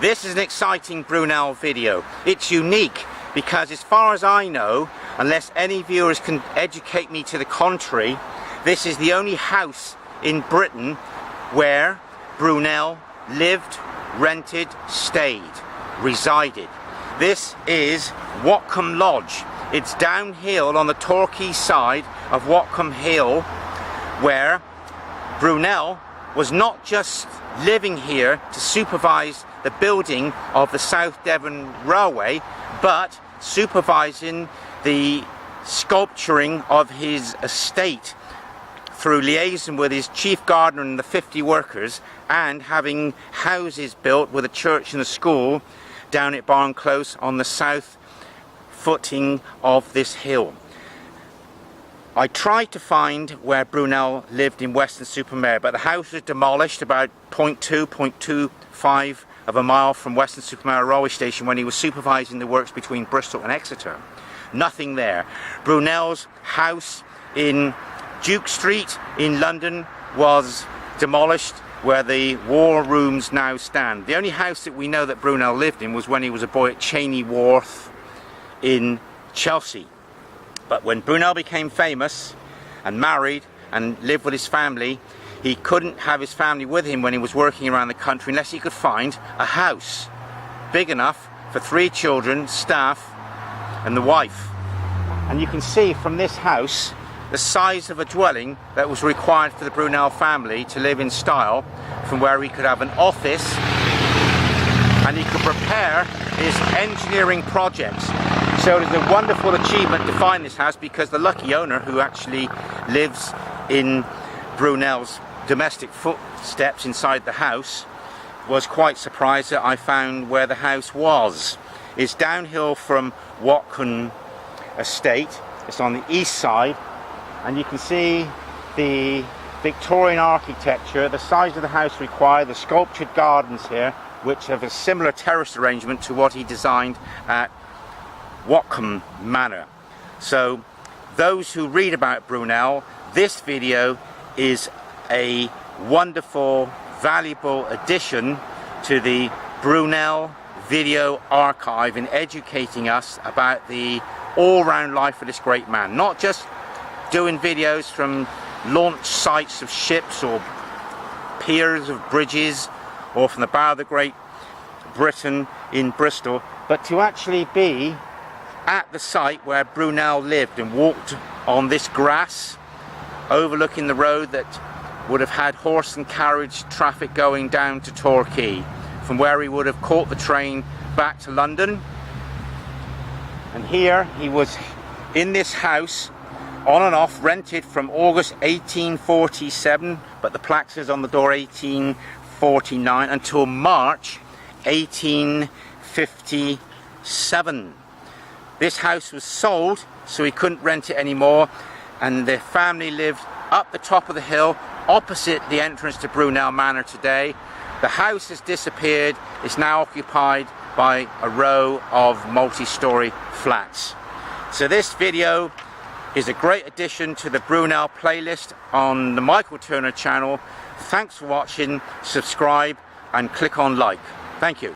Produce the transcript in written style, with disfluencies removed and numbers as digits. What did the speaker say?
This is an exciting Brunel video. It's unique because, as far as I know, unless any viewers can educate me to the contrary, this is the only house in Britain where Brunel lived, rented, stayed, resided. This is Watcome Lodge. It's downhill on the Torquay side of Watcome Hill, where Brunel was not just living here to supervise the building of the South Devon Railway, but supervising the sculpturing of his estate through liaison with his chief gardener and the 50 workers, and having houses built with a church and a school down at Barn Close on the south footing of this hill. I tried to find where Brunel lived in Weston-super-Mare, but the house was demolished about 0.25 of a mile from Weston-super-Mare railway station when he was supervising the works between Bristol and Exeter. Nothing there. Brunel's house in Duke Street in London was demolished, where the war rooms now stand. The only house that we know that Brunel lived in was when he was a boy at Cheney Wharf in Chelsea. But when Brunel became famous and married and lived with his family, he couldn't have his family with him when he was working around the country unless he could find a house big enough for 3 children, staff and the wife. And you can see from this house the size of a dwelling that was required for the Brunel family to live in style, from where he could have an office and he could prepare his engineering projects. So it is a wonderful achievement to find this house, because the lucky owner, who actually lives in Brunel's domestic footsteps inside the house, was quite surprised that I found where the house was. It's downhill from Watcome Estate. It's on the east side, and you can see the Victorian architecture, the size of the house required, the sculptured gardens here, which have a similar terrace arrangement to what he designed at Watcome Manor. So those who read about Brunel, this video is a wonderful, valuable addition to the Brunel video archive in educating us about the all-round life of this great man. Not just doing videos from launch sites of ships or piers of bridges, or from the bow of the Great Britain in Bristol, but to actually be at the site where Brunel lived and walked on this grass overlooking the road that would have had horse and carriage traffic going down to Torquay, from where he would have caught the train back to London. And here he was in this house on and off, rented from August 1847, but the plaque says on the door 1849, until March 1857. This house was sold, so he couldn't rent it anymore, and the family lived up the top of the hill opposite the entrance to Brunel Manor today. The house has disappeared. It's now occupied by a row of multi-story flats. So this video is a great addition to the Brunel playlist on the Michael Turner channel. Thanks for watching. Subscribe and click on like. Thank you.